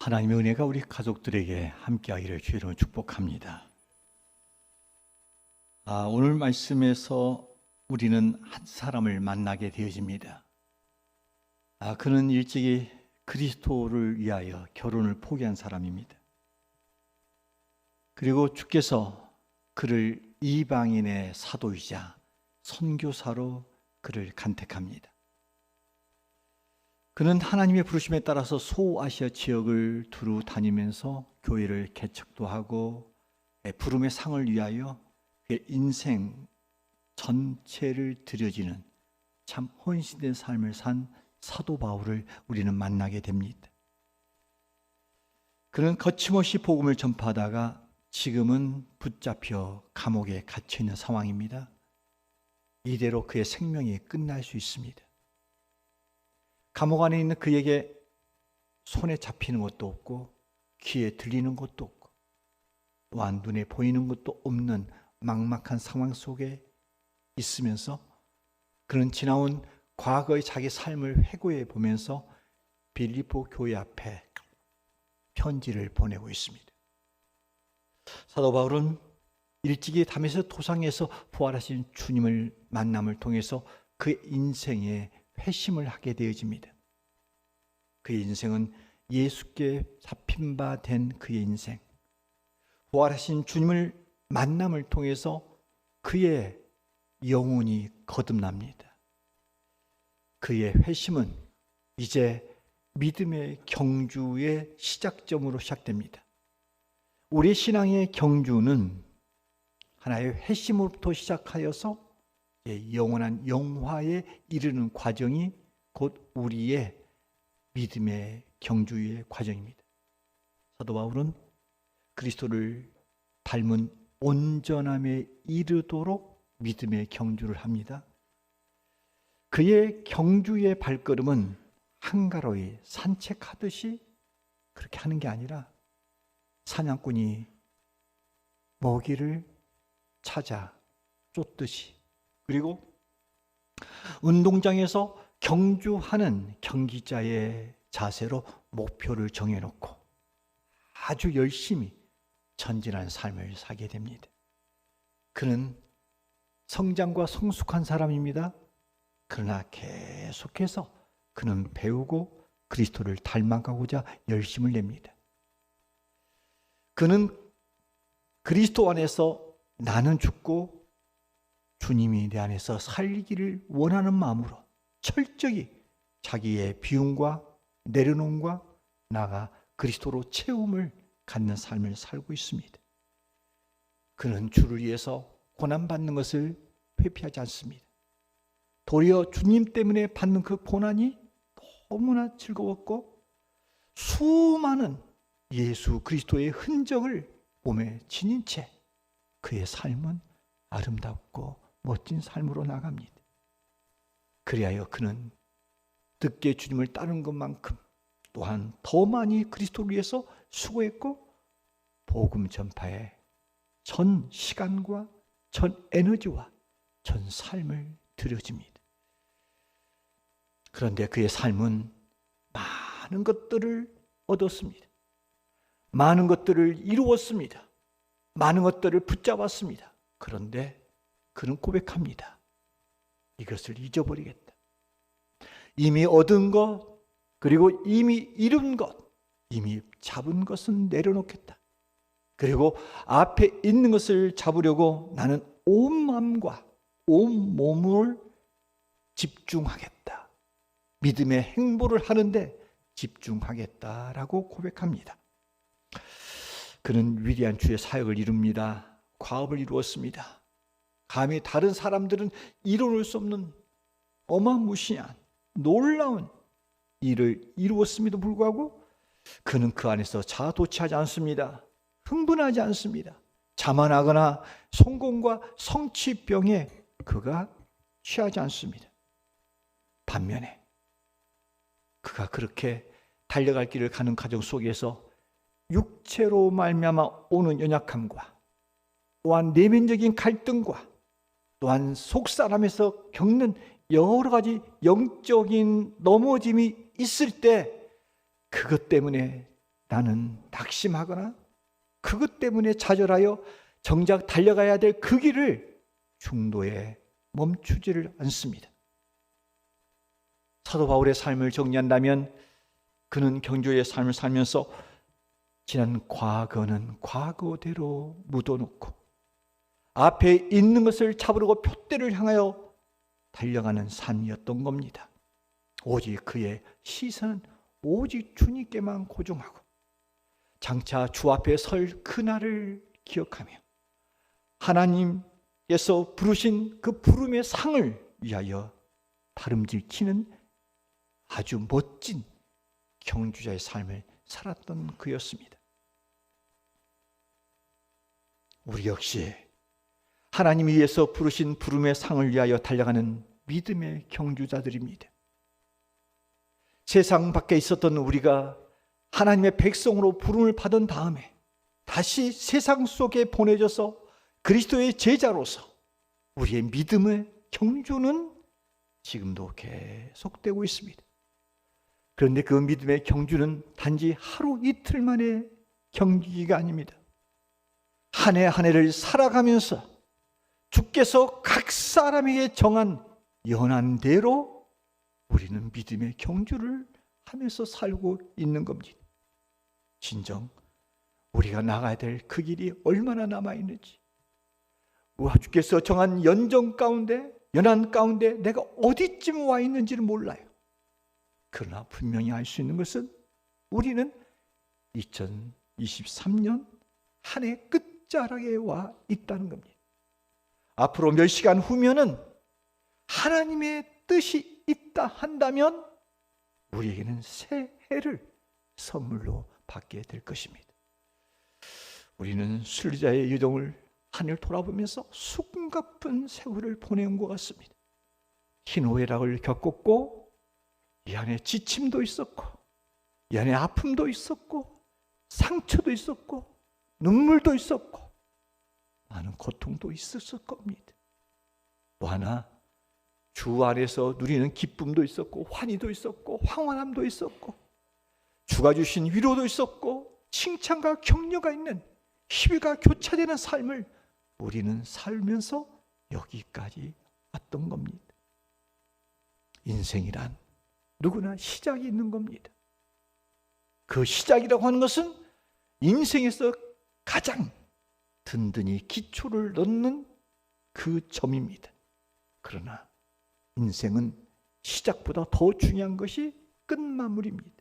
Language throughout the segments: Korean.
하나님의 은혜가 우리 가족들에게 함께하기를 주의로 축복합니다. 오늘 말씀에서 우리는 한 사람을 만나게 되어집니다. 그는 일찍이 그리스도를 위하여 결혼을 포기한 사람입니다. 그리고 주께서 그를 이방인의 사도이자 선교사로 그를 간택합니다. 그는 하나님의 부르심에 따라서 소아시아 지역을 두루 다니면서 교회를 개척도 하고 부름의 상을 위하여 그의 인생 전체를 드려지는 참 헌신된 삶을 산 사도 바울을 우리는 만나게 됩니다. 그는 거침없이 복음을 전파하다가 지금은 붙잡혀 감옥에 갇혀 있는 상황입니다. 이대로 그의 생명이 끝날 수 있습니다. 감옥 안에 있는 그에게 손에 잡히는 것도 없고 귀에 들리는 것도 없고 또한 눈에 보이는 것도 없는 막막한 상황 속에 있으면서 그는 지나온 과거의 자기 삶을 회고해 보면서 빌립보 교회 앞에 편지를 보내고 있습니다. 사도 바울은 일찍이 다메섹 도상에서 부활하신 주님을 만남을 통해서 그의 인생에 회심을 하게 되어집니다. 그의 인생은 예수께 잡힌 바 된 그의 인생, 부활하신 주님을 만남을 통해서 그의 영혼이 거듭납니다. 그의 회심은 이제 믿음의 경주의 시작점으로 시작됩니다. 우리 신앙의 경주는 하나의 회심으로부터 시작하여서 영원한 영화에 이르는 과정이 곧 우리의 믿음의 경주의 과정입니다. 사도 바울은 그리스도를 닮은 온전함에 이르도록 믿음의 경주를 합니다. 그의 경주의 발걸음은 한가로이 산책하듯이 그렇게 하는 게 아니라 사냥꾼이 먹이를 찾아 쫓듯이, 그리고 운동장에서 경주하는 경기자의 자세로 목표를 정해놓고 아주 열심히 전진하는 삶을 살게 됩니다. 그는 성장과 성숙한 사람입니다. 그러나 계속해서 그는 배우고 그리스도를 닮아가고자 열심을 냅니다. 그는 그리스도 안에서 나는 죽고 주님이 내 안에서 살기를 원하는 마음으로 철저히 자기의 비움과 내려놓음과 나아가 그리스도로 채움을 갖는 삶을 살고 있습니다. 그는 주를 위해서 고난받는 것을 회피하지 않습니다. 도리어 주님 때문에 받는 그 고난이 너무나 즐거웠고 수많은 예수 그리스도의 흔적을 몸에 지닌 채 그의 삶은 아름답고 멋진 삶으로 나갑니다. 그리하여 그는 듣게 주님을 따르는 것만큼 또한 더 많이 그리스도를 위해서 수고했고 복음 전파에 전 시간과 전 에너지와 전 삶을 들여집니다. 그런데 그의 삶은 많은 것들을 얻었습니다. 많은 것들을 이루었습니다. 많은 것들을 붙잡았습니다. 그런데 그는 고백합니다. 이것을 잊어버리겠다. 이미 얻은 것, 그리고 이미 이룬 것, 이미 잡은 것은 내려놓겠다. 그리고 앞에 있는 것을 잡으려고 나는 온 마음과 온 몸을 집중하겠다. 믿음의 행보를 하는데 집중하겠다라고 고백합니다. 그는 위대한 주의 사역을 이룹니다. 과업을 이루었습니다. 감히 다른 사람들은 이뤄낼 수 없는 어마무시한 놀라운 일을 이루었음에도 불구하고 그는 그 안에서 자아도취하지 않습니다. 흥분하지 않습니다. 자만하거나 성공과 성취병에 그가 취하지 않습니다. 반면에 그가 그렇게 달려갈 길을 가는 과정 속에서 육체로 말미암아 오는 연약함과 또한 내면적인 갈등과 또한 속사람에서 겪는 여러 가지 영적인 넘어짐이 있을 때 그것 때문에 나는 낙심하거나 그것 때문에 좌절하여 정작 달려가야 될 그 길을 중도에 멈추지를 않습니다. 사도 바울의 삶을 정리한다면 그는 경주의 삶을 살면서 지난 과거는 과거대로 묻어놓고 앞에 있는 것을 잡으려고 푯대를 향하여 달려가는 삶이었던 겁니다. 오직 그의 시선은 오직 주님께만 고정하고 장차 주 앞에 설 그날을 기억하며 하나님께서 부르신 그 부름의 상을 위하여 다름질치는 아주 멋진 경주자의 삶을 살았던 그였습니다. 우리 역시 하나님이 위해서 부르신 부름의 상을 위하여 달려가는 믿음의 경주자들입니다. 세상 밖에 있었던 우리가 하나님의 백성으로 부름을 받은 다음에 다시 세상 속에 보내져서 그리스도의 제자로서 우리의 믿음의 경주는 지금도 계속되고 있습니다. 그런데 그 믿음의 경주는 단지 하루 이틀 만의 경기가 아닙니다. 한 해 한 해를 살아가면서 주께서 각 사람에게 정한 연한대로 우리는 믿음의 경주를 하면서 살고 있는 겁니다. 진정 우리가 나가야 될 그 길이 얼마나 남아있는지, 주께서 정한 연정 가운데, 연한 가운데 내가 어디쯤 와 있는지를 몰라요. 그러나 분명히 알 수 있는 것은 우리는 2023년 한 해 끝자락에 와 있다는 겁니다. 앞으로 몇 시간 후면은 하나님의 뜻이 있다 한다면 우리에게는 새 해를 선물로 받게 될 것입니다. 우리는 순례자의 여정을 하늘 돌아보면서 숨가쁜 세월을 보내온 것 같습니다. 희노애락을 겪었고 이 안에 지침도 있었고 이 안에 아픔도 있었고 상처도 있었고 눈물도 있었고 많은 고통도 있었을 겁니다. 또 하나 주 안에서 누리는 기쁨도 있었고 환희도 있었고 황홀함도 있었고 주가 주신 위로도 있었고 칭찬과 격려가 있는 희비가 교차되는 삶을 우리는 살면서 여기까지 왔던 겁니다. 인생이란 누구나 시작이 있는 겁니다. 그 시작이라고 하는 것은 인생에서 가장 든든히 기초를 넣는 그 점입니다. 그러나 인생은 시작보다 더 중요한 것이 끝마무리입니다.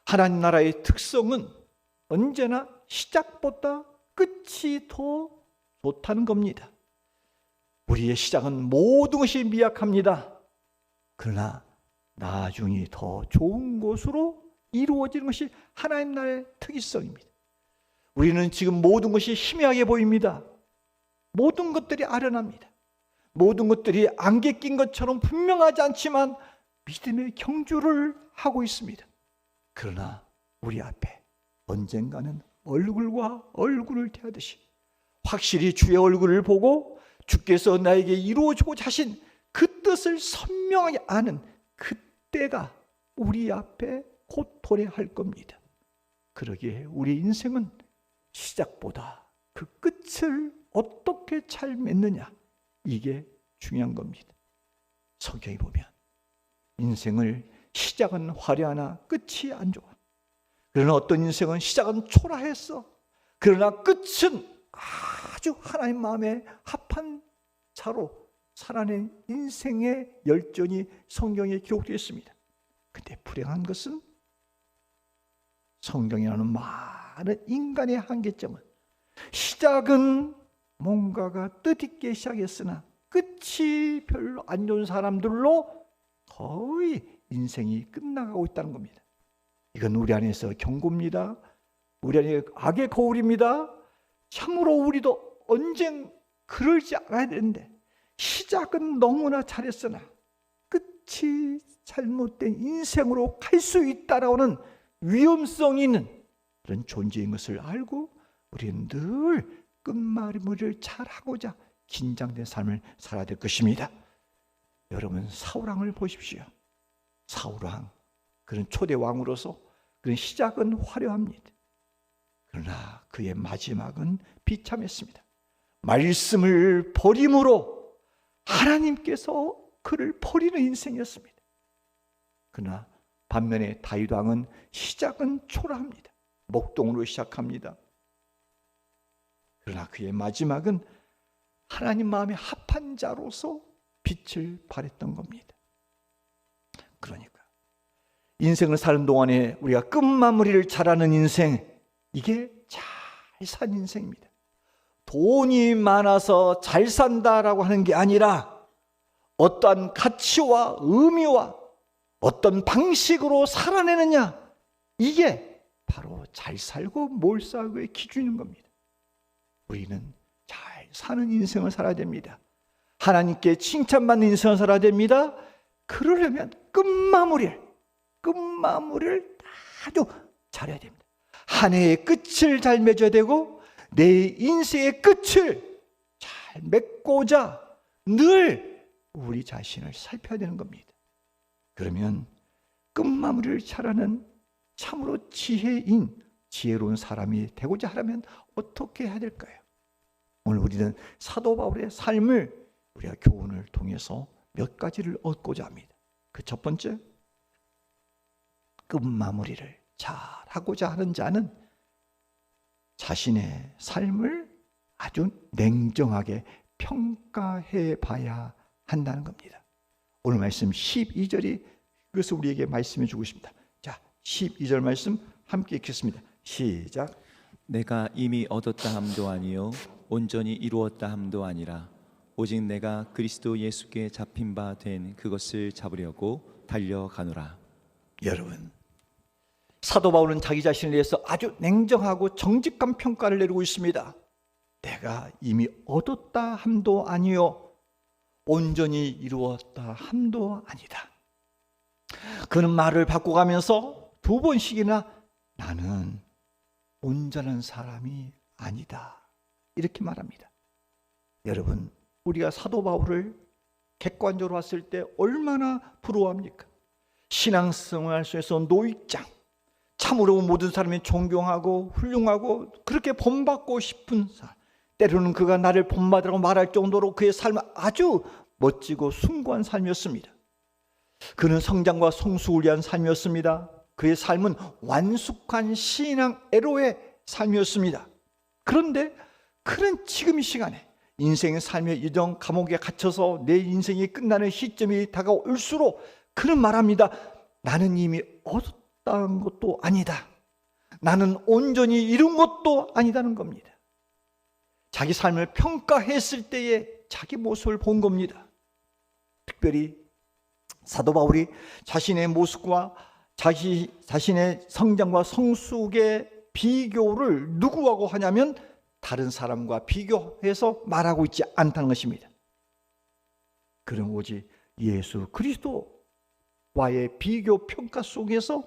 하나님 나라의 특성은 언제나 시작보다 끝이 더 좋다는 겁니다. 우리의 시작은 모든 것이 미약합니다. 그러나 나중이 더 좋은 것으로 이루어지는 것이 하나님 나라의 특이성입니다. 우리는 지금 모든 것이 희미하게 보입니다. 모든 것들이 아련합니다. 모든 것들이 안개 낀 것처럼 분명하지 않지만 믿음의 경주를 하고 있습니다. 그러나 우리 앞에 언젠가는 얼굴과 얼굴을 대하듯이 확실히 주의 얼굴을 보고 주께서 나에게 이루어주고자 하신 그 뜻을 선명하게 아는 그때가 우리 앞에 곧 도래할 겁니다. 그러기에 우리 인생은 시작보다 그 끝을 어떻게 잘 맺느냐, 이게 중요한 겁니다. 성경에 보면 인생을 시작은 화려하나 끝이 안 좋아. 그러나 어떤 인생은 시작은 초라했어. 그러나 끝은 아주 하나님 마음에 합한 자로 살아낸 인생의 열전이 성경에 기록되어 있습니다. 근데 불행한 것은 성경이라는 많은 인간의 한계점은 시작은 뭔가가 뜻있게 시작했으나 끝이 별로 안 좋은 사람들로 거의 인생이 끝나가고 있다는 겁니다. 이건 우리 안에서 경고입니다. 우리 안에 악의 거울입니다. 참으로 우리도 언젠 그러지 않아야 되는데 시작은 너무나 잘했으나 끝이 잘못된 인생으로 갈 수 있다라는 위험성이 있는 그런 존재인 것을 알고 우리는 늘 끝마무리를 잘하고자 긴장된 삶을 살아야 될 것입니다. 여러분 사울왕을 보십시오. 사울왕, 그는 초대 왕으로서 그런 시작은 화려합니다. 그러나 그의 마지막은 비참했습니다. 말씀을 버림으로 하나님께서 그를 버리는 인생이었습니다. 그러나 반면에 다윗 왕은 시작은 초라합니다. 목동으로 시작합니다. 그러나 그의 마지막은 하나님 마음에 합한 자로서 빛을 발했던 겁니다. 그러니까 인생을 사는 동안에 우리가 끝마무리를 잘하는 인생, 이게 잘 산 인생입니다. 돈이 많아서 잘 산다라고 하는 게 아니라 어떠한 가치와 의미와 어떤 방식으로 살아내느냐, 이게 바로 잘 살고 몰살고의 기준인 겁니다. 우리는 잘 사는 인생을 살아야 됩니다. 하나님께 칭찬받는 인생을 살아야 됩니다. 그러려면 끝마무리를 아주 잘해야 됩니다. 한 해의 끝을 잘 맺어야 되고 내 인생의 끝을 잘 맺고자 늘 우리 자신을 살펴야 되는 겁니다. 그러면 끝마무리를 잘하는 참으로 지혜로운 사람이 되고자 하려면 어떻게 해야 될까요? 오늘 우리는 사도 바울의 삶을 우리가 교훈을 통해서 몇 가지를 얻고자 합니다. 그 첫 번째, 끝마무리를 잘 하고자 하는 자는 자신의 삶을 아주 냉정하게 평가해 봐야 한다는 겁니다. 오늘 말씀 12절이 그것을 우리에게 말씀해 주고 있습니다. 자, 12절 말씀 함께 읽겠습니다. 시작. 내가 이미 얻었다 함도 아니요 온전히 이루었다 함도 아니라 오직 내가 그리스도 예수께 잡힌 바 된 그것을 잡으려고 달려가노라. 여러분, 사도 바울은 자기 자신에 대해서 아주 냉정하고 정직한 평가를 내리고 있습니다. 내가 이미 얻었다 함도 아니요 온전히 이루었다 함도 아니다. 그는 말을 바꿔가면서 두 번씩이나 나는 온전한 사람이 아니다, 이렇게 말합니다. 여러분, 우리가 사도 바울을 객관적으로 봤을 때 얼마나 부러워합니까? 신앙생활 속에서 노익장, 참으로 모든 사람이 존경하고 훌륭하고 그렇게 본받고 싶은 사람, 때로는 그가 나를 본받으라고 말할 정도로 그의 삶은 아주 멋지고 숭고한 삶이었습니다. 그는 성장과 성숙을 위한 삶이었습니다. 그의 삶은 완숙한 신앙 애로의 삶이었습니다. 그런데 그는 지금 이 시간에 인생의 삶의 여정 감옥에 갇혀서 내 인생이 끝나는 시점이 다가올수록 그는 말합니다. 나는 이미 얻었다는 것도 아니다. 나는 온전히 이룬 것도 아니다는 겁니다. 자기 삶을 평가했을 때의 자기 모습을 본 겁니다. 특별히 사도 바울이 자신의 모습과 자신의 성장과 성숙의 비교를 누구하고 하냐면 다른 사람과 비교해서 말하고 있지 않다는 것입니다. 그는 오직 예수 그리스도와의 비교 평가 속에서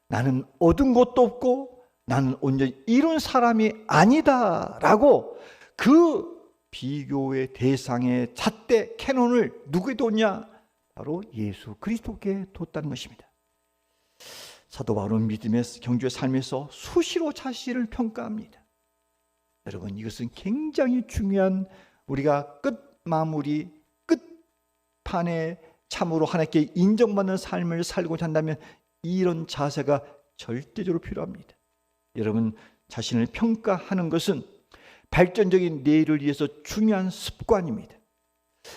나는 얻은 것도 없고 나는 온전히 이룬 사람이 아니다라고 그 비교의 대상의 잣대 캐논을 누구에 뒀냐? 바로 예수 그리스도께 뒀다는 것입니다. 사도 바울은 믿음의 경주의 삶에서 수시로 자신을 평가합니다. 여러분, 이것은 굉장히 중요한, 우리가 끝마무리, 끝판에 참으로 하나님께 인정받는 삶을 살고자 한다면 이런 자세가 절대적으로 필요합니다. 여러분, 자신을 평가하는 것은 발전적인 내일을 위해서 중요한 습관입니다.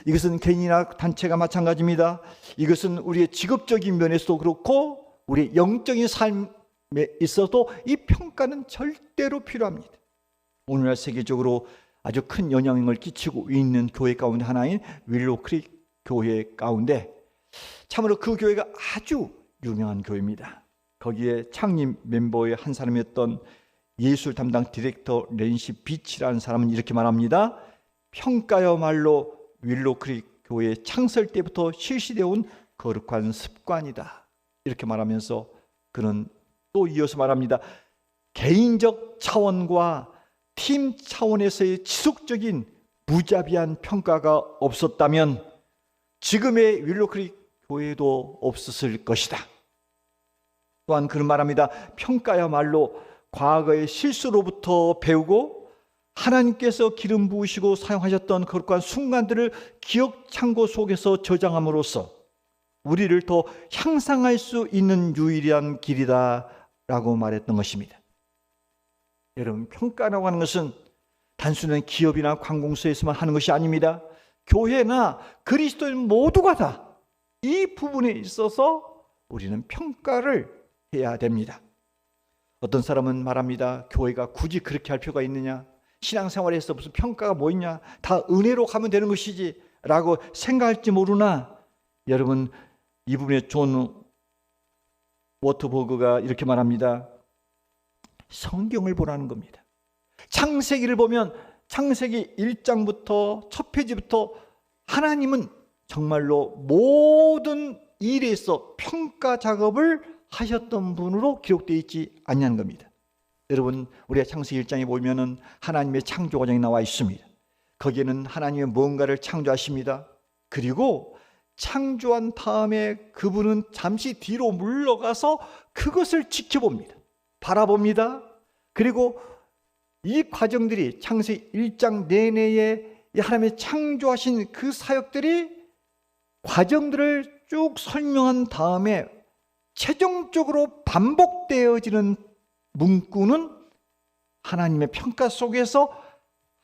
이것은 개인이나 단체가 마찬가지입니다. 이것은 우리의 직업적인 면에서도 그렇고 우리의 영적인 삶에 있어도 이 평가는 절대로 필요합니다. 오늘날 세계적으로 아주 큰 영향을 끼치고 있는 교회 가운데 하나인 윌로크릭 교회 가운데 참으로 그 교회가 아주 유명한 교회입니다. 거기에 창립 멤버의 한 사람이었던 예술 담당 디렉터 랜시 비치라는 사람은 이렇게 말합니다. 평가야말로 윌로크릭 교회 창설 때부터 실시되어 온 거룩한 습관이다, 이렇게 말하면서 그는 또 이어서 말합니다. 개인적 차원과 팀 차원에서의 지속적인 무자비한 평가가 없었다면 지금의 윌로크릭 교회도 없었을 것이다. 또한 그런 말합니다. 평가야말로 과거의 실수로부터 배우고 하나님께서 기름 부으시고 사용하셨던 거룩한 순간들을 기억 창고 속에서 저장함으로써 우리를 더 향상할 수 있는 유일한 길이다라고 말했던 것입니다. 여러분, 평가라고 하는 것은 단순한 기업이나 관공서에서만 하는 것이 아닙니다. 교회나 그리스도인 모두가 다 이 부분에 있어서 우리는 평가를 해야 됩니다. 어떤 사람은 말합니다. 교회가 굳이 그렇게 할 필요가 있느냐? 신앙생활에서 무슨 평가가 뭐 있냐? 다 은혜로 가면 되는 것이지 라고 생각할지 모르나, 여러분, 이 부분에 존 워트버그가 이렇게 말합니다. 성경을 보라는 겁니다. 창세기를 보면 창세기 1장부터 첫 페이지부터 하나님은 정말로 모든 일에서 평가 작업을 하셨던 분으로 기록되어 있지 않냐는 겁니다. 여러분, 우리가 창세기 1장에 보면은 하나님의 창조 과정이 나와 있습니다. 거기에는 하나님의 뭔가를 창조하십니다. 그리고 창조한 다음에 그분은 잠시 뒤로 물러가서 그것을 지켜봅니다. 바라봅니다. 그리고 이 과정들이 창세기 1장 내내에 하나님의 창조하신 그 사역들이 과정들을 쭉 설명한 다음에 최종적으로 반복되어지는 문구는 하나님의 평가 속에서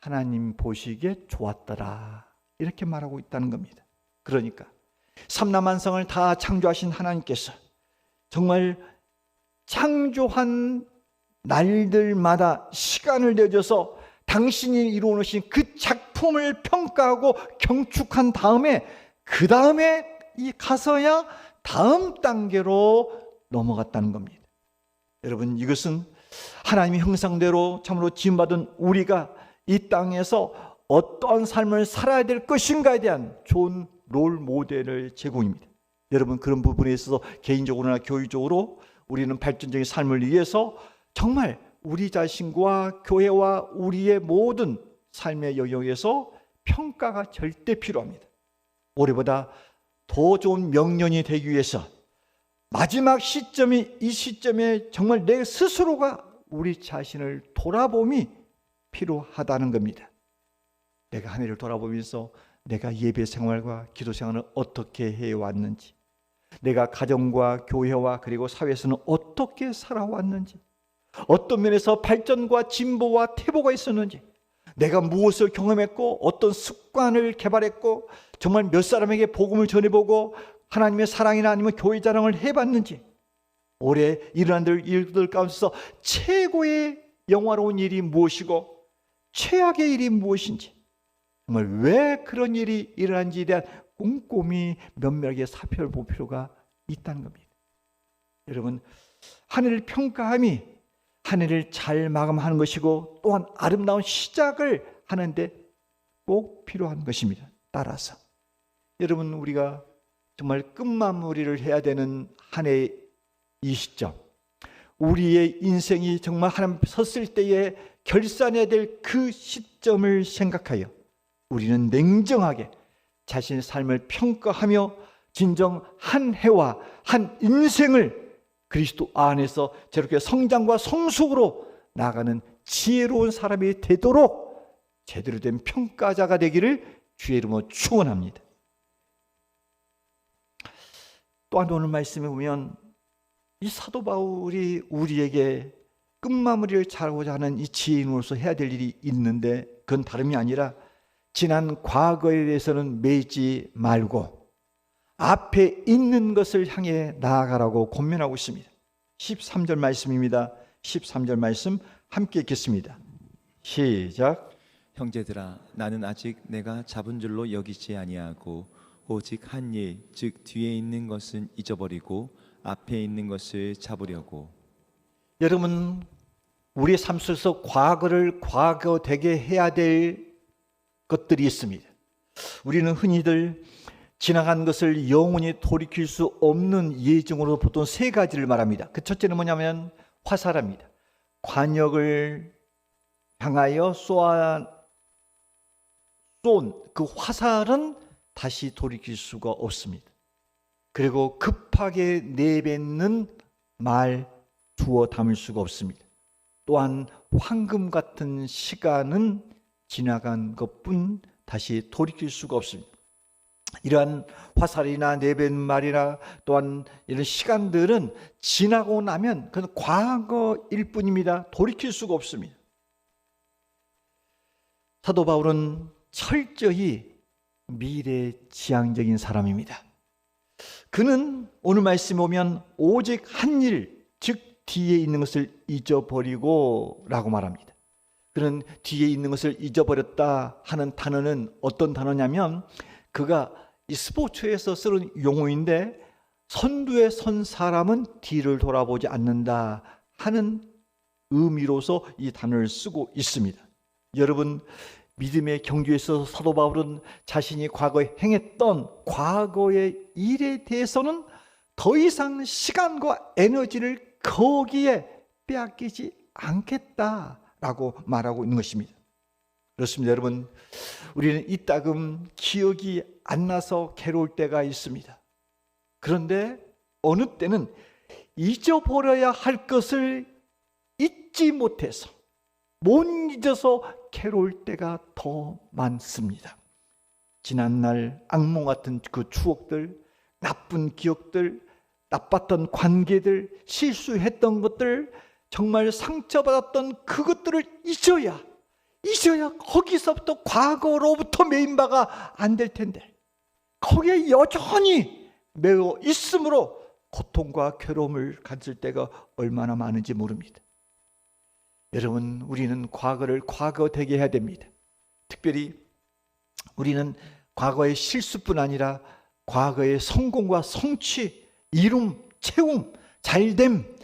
하나님 보시기에 좋았더라, 이렇게 말하고 있다는 겁니다. 그러니까 삼라만성을 다 창조하신 하나님께서 정말 창조한 날들마다 시간을 내줘서 당신이 이루어놓으신 그 작품을 평가하고 경축한 다음에 그 다음에 이 가서야 다음 단계로 넘어갔다는 겁니다. 여러분, 이것은 하나님의 형상대로 참으로 지음받은 우리가 이 땅에서 어떠한 삶을 살아야 될 것인가에 대한 좋은 롤 모델을 제공입니다. 여러분, 그런 부분에 있어서 개인적으로나 교회적으로 우리는 발전적인 삶을 위해서 정말 우리 자신과 교회와 우리의 모든 삶의 영역에서 평가가 절대 필요합니다. 올해보다 더 좋은 명년이 되기 위해서 마지막 시점이 이 시점에 정말 내 스스로가 우리 자신을 돌아봄이 필요하다는 겁니다. 내가 한 해를 돌아보면서 내가 예배 생활과 기도 생활을 어떻게 해왔는지, 내가 가정과 교회와 그리고 사회에서는 어떻게 살아왔는지, 어떤 면에서 발전과 진보와 퇴보가 있었는지, 내가 무엇을 경험했고 어떤 습관을 개발했고 정말 몇 사람에게 복음을 전해보고 하나님의 사랑이나 아니면 교회 자랑을 해봤는지, 올해 일어난 일들 가운데서 최고의 영화로운 일이 무엇이고 최악의 일이 무엇인지, 정말 왜 그런 일이 일어난지에 대한 꼼꼼히 면밀하게 살펴볼 필요가 있다는 겁니다. 여러분, 한 해를 평가함이 한 해를 잘 마감하는 것이고 또한 아름다운 시작을 하는데 꼭 필요한 것입니다. 따라서 여러분, 우리가 정말 끝마무리를 해야 되는 한 해의 이 시점, 우리의 인생이 정말 하나님 앞에 섰을 때에 결산해야 될 그 시점을 생각하여 우리는 냉정하게 자신의 삶을 평가하며 진정 한 해와 한 인생을 그리스도 안에서 저렇게 성장과 성숙으로 나아가는 지혜로운 사람이 되도록 제대로 된 평가자가 되기를 주의 이름으로 축원합니다. 또한 오늘 말씀에 보면 이 사도 바울이 우리에게 끝마무리를 잘하고자 하는 이 지혜인으로서 해야 될 일이 있는데, 그건 다름이 아니라 지난 과거에 대해서는 매이지 말고 앞에 있는 것을 향해 나아가라고 권면하고 있습니다. 13절 말씀입니다. 13절 말씀 함께 읽겠습니다. 시작. 형제들아, 나는 아직 내가 잡은 줄로 여기지 아니하고 오직 한 일, 즉 뒤에 있는 것은 잊어버리고 앞에 있는 것을 잡으려고. 여러분, 우리의 삶 속에서 과거를 과거되게 해야 될 것들이 있습니다. 우리는 흔히들 지나간 것을 영원히 돌이킬 수 없는 예정으로 보통 세 가지를 말합니다. 그 첫째는 뭐냐면 화살합니다. 관역을 향하여 쏜 그 화살은 다시 돌이킬 수가 없습니다. 그리고 급하게 내뱉는 말 두어 담을 수가 없습니다. 또한 황금 같은 시간은 지나간 것뿐 다시 돌이킬 수가 없습니다. 이러한 화살이나 내뱉말이나 또한 이런 시간들은 지나고 나면 그건 과거일 뿐입니다. 돌이킬 수가 없습니다. 사도 바울은 철저히 미래지향적인 사람입니다. 그는 오늘 말씀에 보면 오직 한 일, 즉 뒤에 있는 것을 잊어버리고 라고 말합니다. 그는 뒤에 있는 것을 잊어버렸다 하는 단어는 어떤 단어냐면 그가 이 스포츠에서 쓰는 용어인데 선두에 선 사람은 뒤를 돌아보지 않는다 하는 의미로서 이 단어를 쓰고 있습니다. 여러분, 믿음의 경주에서 사도 바울은 자신이 과거에 행했던 과거의 일에 대해서는 더 이상 시간과 에너지를 거기에 빼앗기지 않겠다라고 말하고 있는 것입니다. 그렇습니다. 여러분, 우리는 이따금 기억이 안 나서 괴로울 때가 있습니다. 그런데 어느 때는 잊어버려야 할 것을 잊지 못해서 못 잊어서 괴로울 때가 더 많습니다. 지난날 악몽 같은 그 추억들, 나쁜 기억들, 나빴던 관계들, 실수했던 것들, 정말 상처받았던 그것들을 잊어야 거기서부터 과거로부터 메인바가 안 될 텐데 거기에 여전히 매여 있으므로 고통과 괴로움을 가질 때가 얼마나 많은지 모릅니다. 여러분, 우리는 과거를 과거되게 해야 됩니다. 특별히 우리는 과거의 실수뿐 아니라 과거의 성공과 성취, 이룸, 채움, 잘됨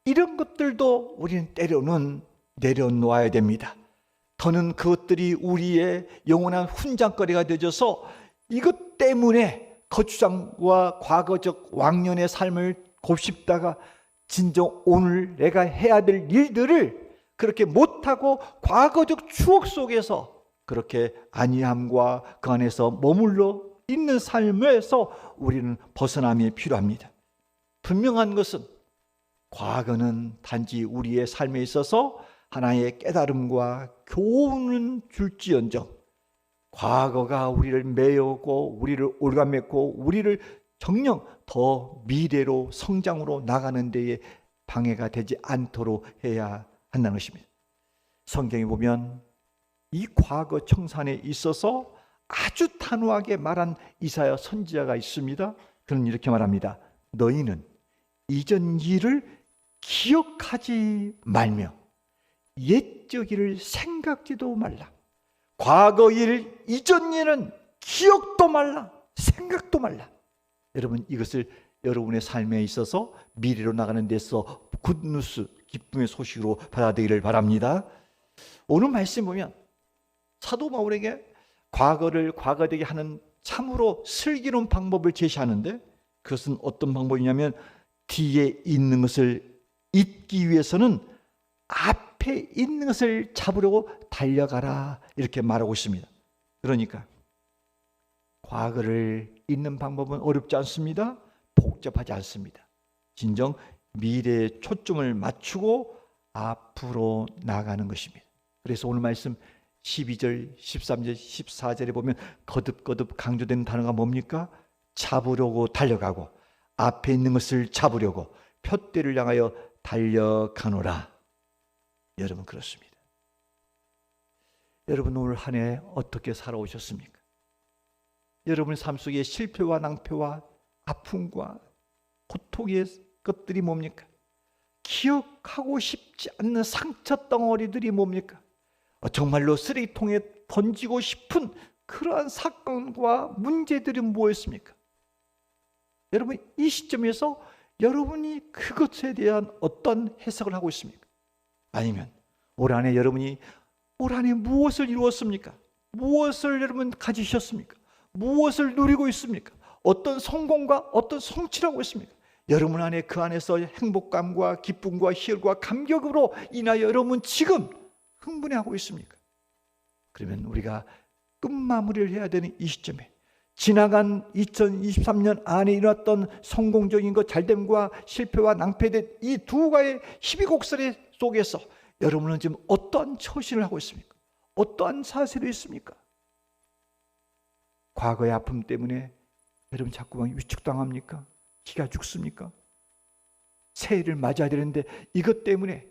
이런 것들도 우리는 때로는 내려놓아야 됩니다. 더는 그것들이 우리의 영원한 훈장거리가 되어서 이것 때문에 거추장과 과거적 왕년의 삶을 곱씹다가 진정 오늘 내가 해야 될 일들을 그렇게 못하고 과거적 추억 속에서 그렇게 안이함과 그 안에서 머물러 있는 삶에서 우리는 벗어남이 필요합니다. 분명한 것은 과거는 단지 우리의 삶에 있어서 하나의 깨달음과 교훈은 줄지언정 과거가 우리를 메우고 우리를 올가맸고 우리를 정녕 더 미래로 성장으로 나가는 데에 방해가 되지 않도록 해야 한다는 것입니다. 성경에 보면 이 과거 청산에 있어서 아주 단호하게 말한 이사야 선지자가 있습니다. 그는 이렇게 말합니다. 너희는 이전 일을 기억하지 말며 옛적 일을 생각지도 말라. 과거 일, 이전 일은 기억도 말라, 생각도 말라. 여러분, 이것을 여러분의 삶에 있어서 미래로 나가는 데서 굿뉴스, 기쁨의 소식으로 받아들이기를 바랍니다. 오늘 말씀 보면 사도 바울에게 과거를 과거되게 하는 참으로 슬기로운 방법을 제시하는데 그것은 어떤 방법이냐면 뒤에 있는 것을 잊기 위해서는 앞에 있는 것을 잡으려고 달려가라 이렇게 말하고 있습니다. 그러니까 과거를 잊는 방법은 어렵지 않습니다. 복잡하지 않습니다. 진정 미래에 초점을 맞추고 앞으로 나가는 것입니다. 그래서 오늘 말씀 12절, 13절, 14절에 보면 거듭거듭 강조된 단어가 뭡니까? 잡으려고 달려가고 앞에 있는 것을 잡으려고 푯대를 향하여 달려가노라. 여러분, 그렇습니다. 여러분, 오늘 한 해 어떻게 살아오셨습니까? 여러분의 삶 속에 실패와 낭패와 아픔과 고통의 것들이 뭡니까? 기억하고 싶지 않는 상처 덩어리들이 뭡니까? 정말로 쓰레기통에 던지고 싶은 그러한 사건과 문제들이 무엇입니까? 여러분, 이 시점에서 여러분이 그것에 대한 어떤 해석을 하고 있습니까? 아니면 올 한 해 여러분이 올 한 해 무엇을 이루었습니까? 무엇을 여러분 가지셨습니까? 무엇을 누리고 있습니까? 어떤 성공과 어떤 성취를 하고 있습니까? 여러분 안에 그 안에서 행복감과 기쁨과 희열과 감격으로 인하여 여러분 지금 흥분해하고 있습니까? 그러면 우리가 끝마무리를 해야 되는 이 시점에 지나간 2023년 안에 일어났던 성공적인 것, 잘됨과 실패와 낭패된 이 두 가지의 희비곡설 속에서 여러분은 지금 어떠한 처신을 하고 있습니까? 어떠한 사세로 있습니까? 과거의 아픔 때문에 여러분 자꾸만 위축당합니까? 기가 죽습니까? 새해를 맞아야 되는데 이것 때문에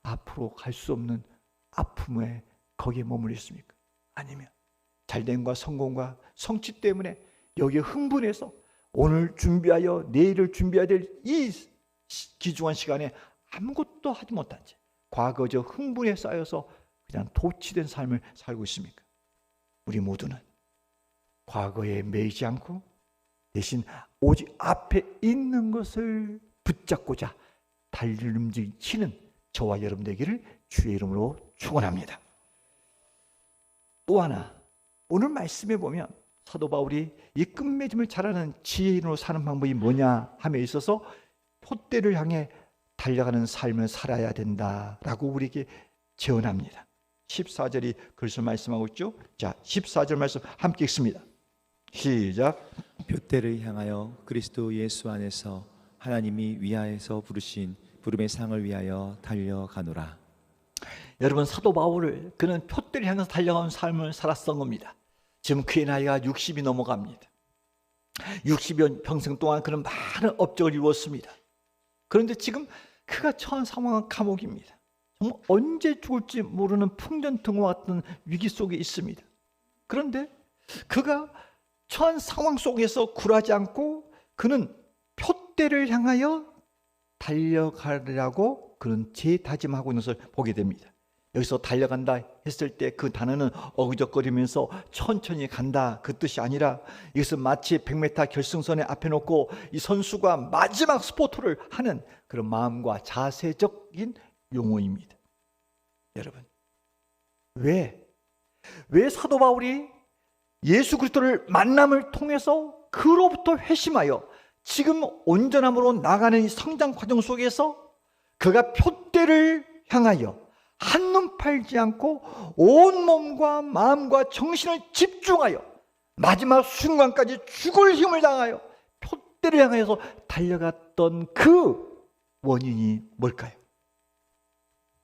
앞으로 갈 수 없는 아픔에 거기에 머물러 있습니까? 아니면 잘됨과 성공과 성취 때문에 여기에 흥분해서 오늘 준비하여 내일을 준비해야 될 이 귀중한 시간에 아무것도 하지 못한 채 과거적 흥분에 쌓여서 그냥 도취된 삶을 살고 있습니까? 우리 모두는 과거에 매이지 않고 대신 오직 앞에 있는 것을 붙잡고자 달림질치는 저와 여러분 되기를 주의 이름으로 축원합니다. 또 하나, 오늘 말씀에 보면 사도 바울이 이 끝맺음을 잘하는 지혜인으로 사는 방법이 뭐냐 함에 있어서 표대를 향해 달려가는 삶을 살아야 된다라고 우리에게 제언합니다. 14절이 그것을 말씀하고 있죠. 자, 14절 말씀 함께 읽습니다. 시작. 표대를 향하여 그리스도 예수 안에서 하나님이 위하에서 부르신 부름의 상을 위하여 달려가노라. 여러분, 사도 바울을 그는 표대를 향해서 달려가는 삶을 살았던 겁니다. 지금 그의 나이가 60이 넘어갑니다. 60여 평생 동안 그는 많은 업적을 이루었습니다. 그런데 지금 그가 처한 상황은 감옥입니다. 정말 언제 죽을지 모르는 풍전등화 같은 위기 속에 있습니다. 그런데 그가 처한 상황 속에서 굴하지 않고 그는 표대를 향하여 달려가려고 그는 재다짐하고 있는 것을 보게 됩니다. 여기서 달려간다 했을 때 그 단어는 어그적거리면서 천천히 간다 그 뜻이 아니라 이것은 마치 100m 결승선에 앞에 놓고 이 선수가 마지막 스포트를 하는 그런 마음과 자세적인 용어입니다. 여러분, 왜 사도 바울이 예수 그리스도를 만남을 통해서 그로부터 회심하여 지금 온전함으로 나가는 이 성장 과정 속에서 그가 표대를 향하여 한눈 팔지 않고 온 몸과 마음과 정신을 집중하여 마지막 순간까지 죽을 힘을 당하여 표대를 향해서 달려갔던 그 원인이 뭘까요?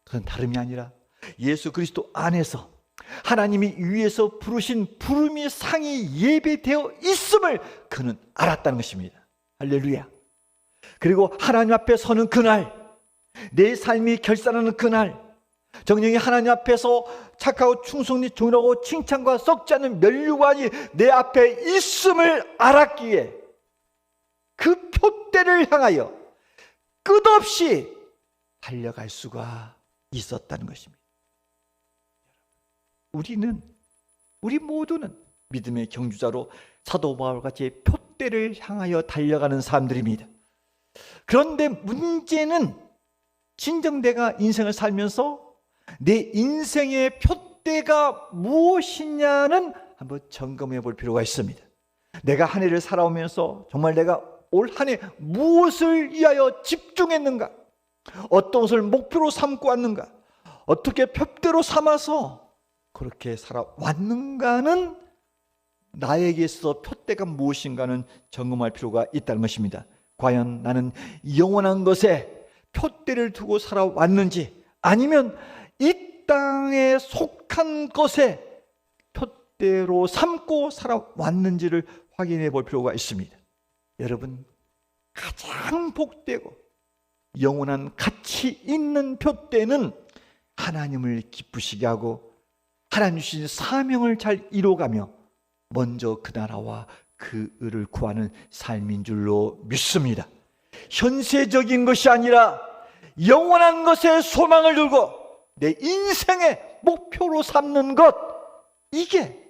그건 다름이 아니라 예수 그리스도 안에서 하나님이 위에서 부르신 부름의 상이 예배되어 있음을 그는 알았다는 것입니다. 할렐루야. 그리고 하나님 앞에 서는 그날, 내 삶이 결산하는 그날, 정령이 하나님 앞에서 착하고 충성리 종이라고 칭찬과 썩지 않는 면류관이 내 앞에 있음을 알았기에 그 표대를 향하여 끝없이 달려갈 수가 있었다는 것입니다. 우리 모두는 믿음의 경주자로 사도 바울같이 표대를 향하여 달려가는 사람들입니다. 그런데 문제는 진정 내가 인생을 살면서 내 인생의 표대가 무엇이냐는 한번 점검해 볼 필요가 있습니다. 내가 한 해를 살아오면서 정말 내가 올 한 해 무엇을 위하여 집중했는가? 어떤 것을 목표로 삼고 왔는가? 어떻게 표대로 삼아서 그렇게 살아왔는가는 나에게서 표대가 무엇인가는 점검할 필요가 있다는 것입니다. 과연 나는 영원한 것에 표대를 두고 살아왔는지 아니면 이 땅에 속한 것에 표대로 삼고 살아왔는지를 확인해 볼 필요가 있습니다. 여러분, 가장 복되고 영원한 가치 있는 표대는 하나님을 기쁘시게 하고 하나님 주신 사명을 잘 이루어가며 먼저 그 나라와 그 의를 구하는 삶인 줄로 믿습니다. 현세적인 것이 아니라 영원한 것에 소망을 두고 내 인생의 목표로 삼는 것, 이게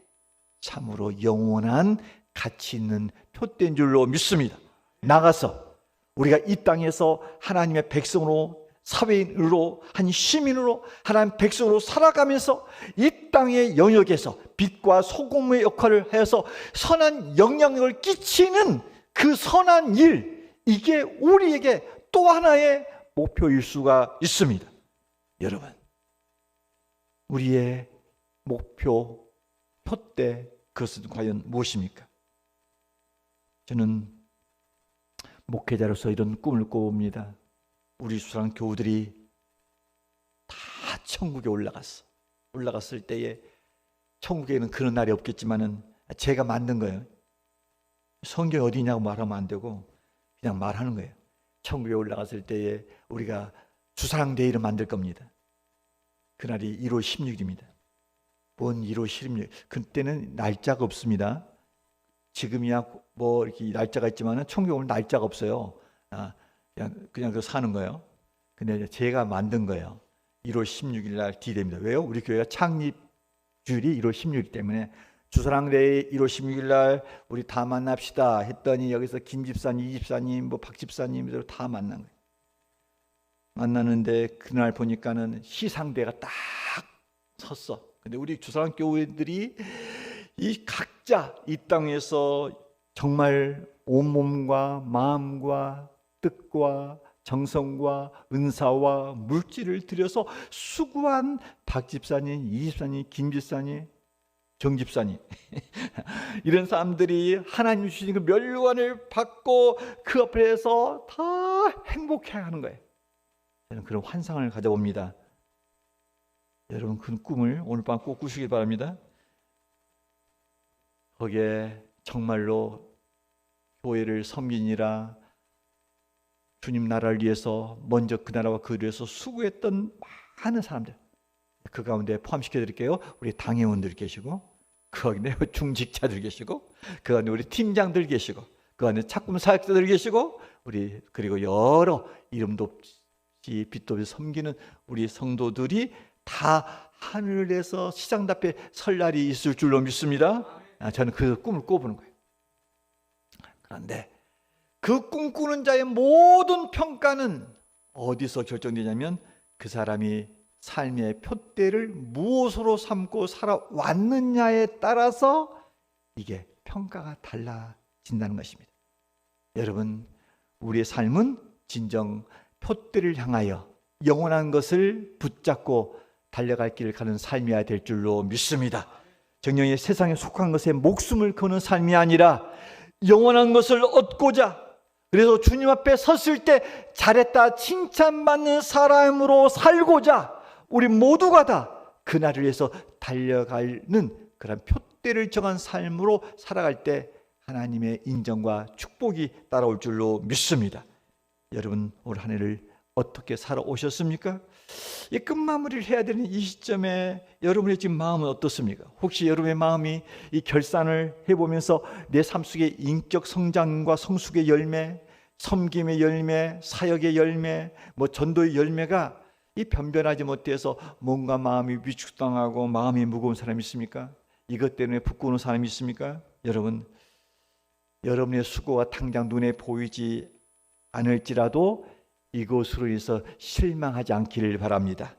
참으로 영원한 가치 있는 표대인 줄로 믿습니다. 나가서 우리가 이 땅에서 하나님의 백성으로, 사회인으로, 한 시민으로, 하나님 백성으로 살아가면서 이 땅의 영역에서 빛과 소금의 역할을 해서 선한 영향력을 끼치는 그 선한 일, 이게 우리에게 또 하나의 목표일 수가 있습니다. 여러분, 우리의 목표, 표대, 그것은 과연 무엇입니까? 저는 목회자로서 이런 꿈을 꿔봅니다. 우리 수사랑 교우들이 다 천국에 올라갔을 때에, 천국에는 그런 날이 없겠지만은 제가 만든 거예요. 성경이 어디냐고 말하면 안 되고 그냥 말하는 거예요. 천국에 올라갔을 때에 우리가 주사랑데이를 만들 겁니다. 그날이 1월 16일입니다. 뭔 1월 16일? 그때는 날짜가 없습니다. 지금이야 뭐 이렇게 날짜가 있지만은 천국에 오면 날짜가 없어요. 그냥 그 사는 거예요. 근데 제가 만든 거예요. 1월 16일 날 D-Day입니다. 왜요? 우리 교회가 창립 주일이 1월 16일 때문에 주사랑데이 1월 16일 날 우리 다 만납시다 했더니 여기서 김 집사님, 이 집사님, 뭐 박 집사님들 다 만난 거예요. 만나는데 그날 보니까는 시상대가 딱 섰어. 근데 우리 주사랑 교회들이 이 각자 이 땅에서 정말 온몸과 마음과 뜻과 정성과 은사와 물질을 들여서 수고한 박 집사님, 이 집사님, 김 집사님, 정 집사님 이런 사람들이 하나님 주신 그 면류관을 받고 그 앞에서 다 행복해하는 거예요. 저는 그런 환상을 가져봅니다. 여러분 그 꿈을 오늘 밤 꼭 꾸시길 바랍니다. 거기에 정말로 교회를 섬기니라 주님 나라를 위해서 먼저 그 나라와 그 위해서 수고했던 많은 사람들, 그 가운데 포함시켜 드릴게요. 우리 당회원들 계시고, 그 안에 중직자들 계시고, 그 안에 우리 팀장들 계시고, 그 안에 착금 사역자들 계시고, 우리 그리고 여러 이름도 없이 빛도 없이 섬기는 우리 성도들이 다 하늘에서 시장 앞에 설 날이 있을 줄로 믿습니다. 저는 그 꿈을 꿔보는 거예요. 그런데 그 꿈꾸는 자의 모든 평가는 어디서 결정되냐면 그 사람이 삶의 표대를 무엇으로 삼고 살아왔느냐에 따라서 이게 평가가 달라진다는 것입니다. 여러분, 우리의 삶은 진정 표대를 향하여 영원한 것을 붙잡고 달려갈 길을 가는 삶이어야 될 줄로 믿습니다. 정령의 세상에 속한 것에 목숨을 거는 삶이 아니라 영원한 것을 얻고자, 그래서 주님 앞에 섰을 때 잘했다 칭찬받는 사람으로 살고자 우리 모두가 다 그날을 위해서 달려가는 그런 표대를 정한 삶으로 살아갈 때 하나님의 인정과 축복이 따라올 줄로 믿습니다. 여러분 올 한 해를 어떻게 살아오셨습니까? 이 끝마무리를 해야 되는 이 시점에 여러분의 지금 마음은 어떻습니까? 혹시 여러분의 마음이 이 결산을 해보면서 내 삶 속의 인격 성장과 성숙의 열매, 섬김의 열매, 사역의 열매, 뭐 전도의 열매가 이 변변하지 못해서 뭔가 마음이 위축당하고 마음이 무거운 사람이 있습니까? 이것 때문에 부끄러운 사람이 있습니까? 여러분, 여러분의 수고가 당장 눈에 보이지 않을지라도 이것으로 인해서 실망하지 않기를 바랍니다.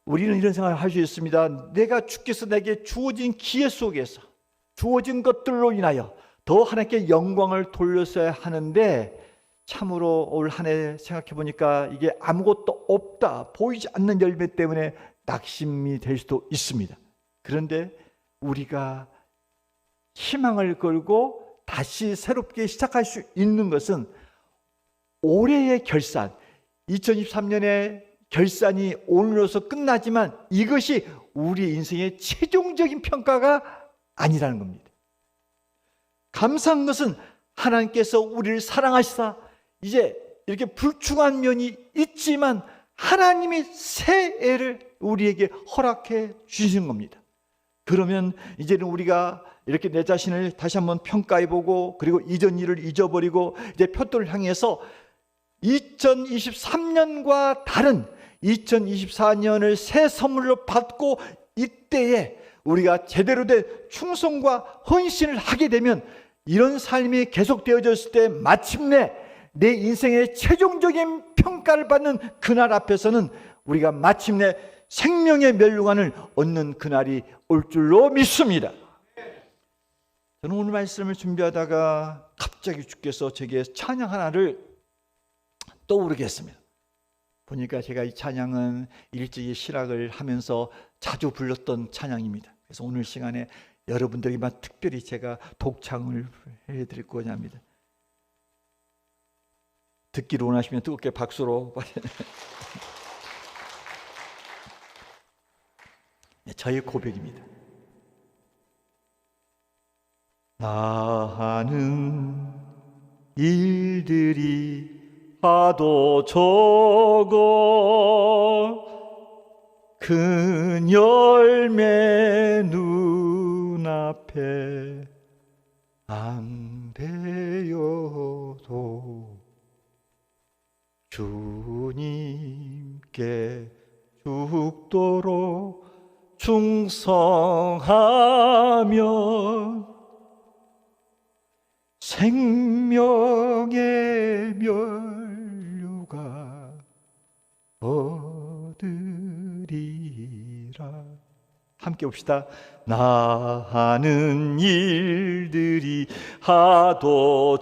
우리는 이런 생각을 할 수 있습니다. 내가 주께서 내게 주어진 기회 속에서 주어진 것들로 인하여 더 하나님께 영광을 돌렸어야 하는데 참으로 올 한 해 생각해 보니까 이게 아무것도 없다, 보이지 않는 열매 때문에 낙심이 될 수도 있습니다. 그런데 우리가 희망을 걸고 다시 새롭게 시작할 수 있는 것은 올해의 결산, 2023년의 결산이 오늘로서 끝나지만 이것이 우리 인생의 최종적인 평가가 아니라는 겁니다. 감사한 것은 하나님께서 우리를 사랑하시사 이제 이렇게 불충한 면이 있지만 하나님이 새 해를 우리에게 허락해 주시는 겁니다. 그러면 이제는 우리가 이렇게 내 자신을 다시 한번 평가해보고 그리고 이전 일을 잊어버리고 이제 표대를 향해서 2023년과 다른 2024년을 새 선물로 받고 이때에 우리가 제대로 된 충성과 헌신을 하게 되면 이런 삶이 계속되어졌을 때 마침내 내 인생의 최종적인 평가를 받는 그날 앞에서는 우리가 마침내 생명의 면류관을 얻는 그날이 올 줄로 믿습니다. 저는 오늘 말씀을 준비하다가 갑자기 주께서 제게 찬양 하나를 떠오르게 했습니다. 보니까 제가 이 찬양은 일찍이 실학을 하면서 자주 불렀던 찬양입니다. 그래서 오늘 시간에 여러분들에게만 특별히 제가 독창을 해드리고자 합니다. 듣기를 원하시면 뜨겁게 박수로. 저의 고백입니다. 나는 일들이 하도 적어 큰 열매 눈앞에 안 배여도 주님께 죽도록 충성하면 생명의 면류가 얻으리라. 함께 봅시다. 나는 일들이 하도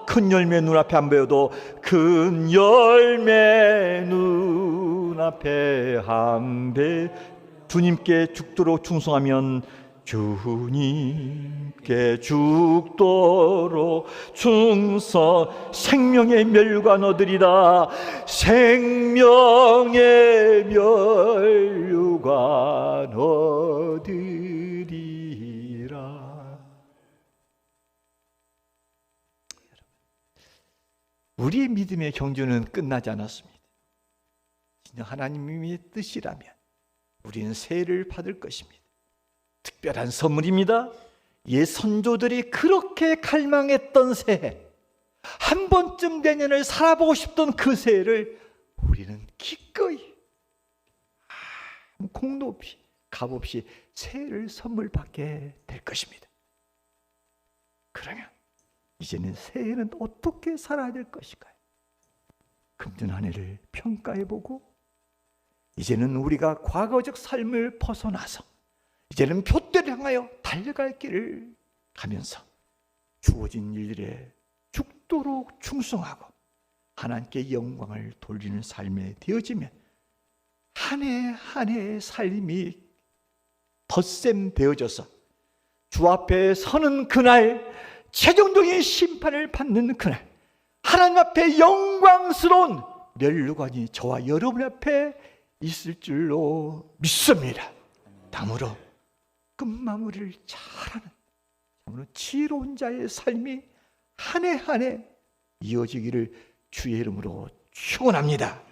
큰 열매 눈앞에 안 보여도 큰 열매 눈앞에 안 배 주님께 죽도록 충성하면 주님께 죽도록 충성 생명의 멸류관 얻으리라. 생명의 멸류관 얻으리라. 우리의 믿음의 경주는 끝나지 않았습니다. 진짜 하나님의 뜻이라면 우리는 세를 받을 것입니다. 특별한 선물입니다. 옛 선조들이 그렇게 갈망했던 새해, 한 번쯤 내년을 살아보고 싶던 그 새해를 우리는 기꺼이 공로 없이 값 없이 새해를 선물 받게 될 것입니다. 그러면 이제는 새해는 어떻게 살아야 될 것인가요? 금년 한 해를 평가해보고 이제는 우리가 과거적 삶을 벗어나서 이제는 표대를 향하여 달려갈 길을 가면서 주어진 일들에 죽도록 충성하고 하나님께 영광을 돌리는 삶에 되어지면 한 해 한 해의 삶이 덧셈 되어져서 주 앞에 서는 그날, 최종적인 심판을 받는 그날, 하나님 앞에 영광스러운 멸류관이 저와 여러분 앞에 있을 줄로 믿습니다. 다음으로 끝마무리를 잘하는 참으로 지혜로운 자의 삶이 한 해 한 해 이어지기를 주의 이름으로 축원합니다.